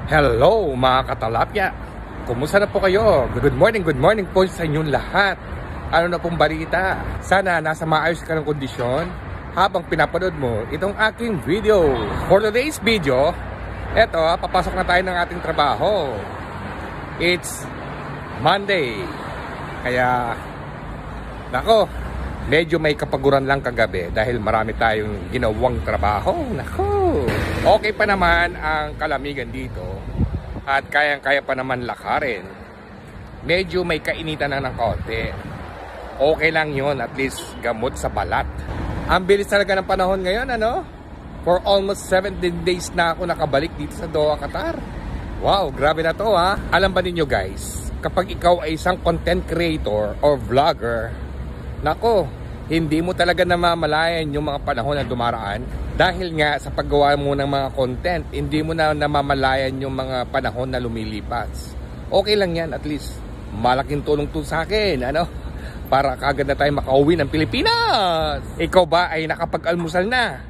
Hello mga katalapya! Kumusta na po kayo? Good morning po sa inyong lahat. Ano na pong balita? Sana nasa maayos ka ng kondisyon habang pinapanood mo itong aking video. For today's video, eto, papasok na tayo ng ating trabaho. It's Monday. Kaya, nako, medyo may kapaguran lang kagabi dahil marami tayong ginawang trabaho. Nako, okay pa naman ang kalamigan dito at kayang-kaya pa naman lakarin. Medyo may kainitan na ng konti. Okay lang yun, at least gamot sa balat. Ang bilis talaga ng panahon ngayon, ano? For almost 17 days na ako nakabalik dito sa Doha, Qatar. Wow, grabe na to ha. Alam ba ninyo guys, kapag ikaw ay isang content creator or vlogger, nako, hindi mo talaga namamalayan yung mga panahon na dumaraan. Dahil nga sa paggawa mo ng mga content, hindi mo na namamalayan yung mga panahon na lumilipas. Okay lang yan, at least malaking tulong to sa akin, ano? Para kaagad na tayo makauwi ng Pilipinas. Ikaw ba ay nakapag-almusal na?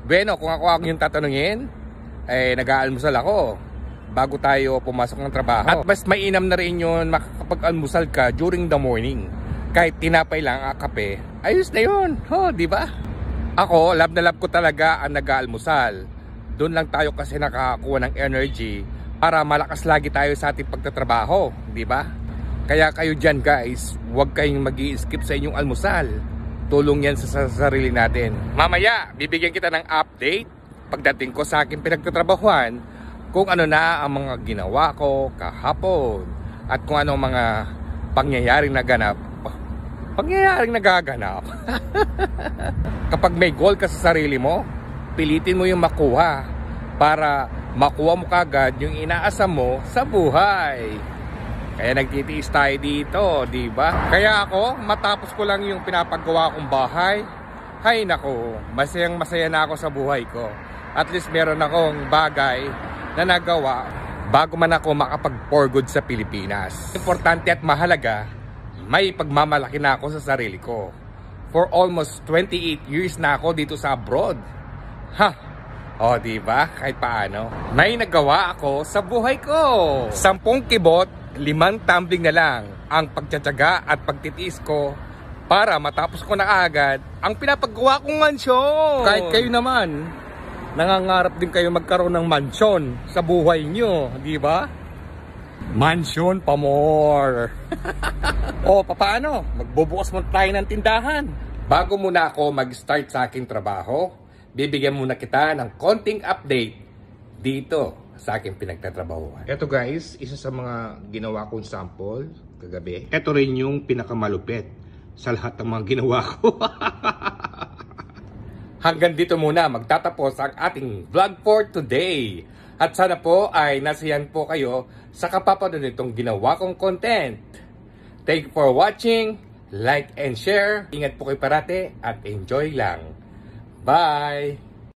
Bueno, kung ako yung tatanungin, nag-aalmusal ako bago tayo pumasok ng trabaho. At mas mainam na rin yun makakapag-almusal ka during the morning. Kahit tinapay lang ang kape, ayos na yun. Di ba? Ako, love na love ko talaga ang nag-aalmusal. Doon lang tayo kasi nakakuha ng energy para malakas lagi tayo sa ating pagtatrabaho, di ba? Kaya kayo dyan guys, huwag kayong mag-i-skip sa inyong almusal. Tulong yan sa sarili natin. Mamaya, bibigyan kita ng update pagdating ko sa aking pinagtatrabahuan kung ano na ang mga ginawa ko kahapon at kung ano ang mga pangyayaring naganap. Pangyayaring nagaganap. Kapag may goal ka sa sarili mo, pilitin mo yung makuha para makuha mo kagad yung inaasam mo sa buhay. Kaya nagtitiis tayo dito, di ba? Kaya ako, matapos ko lang yung pinapagawa kong bahay, hay nako, masayang masaya na ako sa buhay ko. At least meron akong bagay na nagawa bago man ako makapag-for good sa Pilipinas. Importante at mahalaga, may pagmamalaki na ako sa sarili ko. For almost 28 years na ako dito sa abroad. O diba? Kahit paano. May nagawa ako sa buhay ko. 10 kibot, 5 tumbling na lang ang pagtsatsaga at pagtitiis ko para matapos ko na agad ang pinapagawa kong mansyon. Kahit kayo naman, nangangarap din kayo magkaroon ng mansyon sa buhay nyo. Diba? Mansyon pa more. O, paano? Magbubukas muna tayo ng tindahan. Bago muna ako mag-start sa aking trabaho, bibigyan muna kita ng konting update dito sa aking pinagtatrabahuan. Ito guys, isa sa mga ginawa kong sample kagabi. Ito rin yung pinakamalupit sa lahat ng mga ginawa ko. Hanggang dito muna magtatapos ang ating vlog for today. At sana po ay nasiyahan po kayo sa kapapanood nitong ginawa kong content. Thank you for watching, like and share. Ingat po kayo parate at enjoy lang. Bye!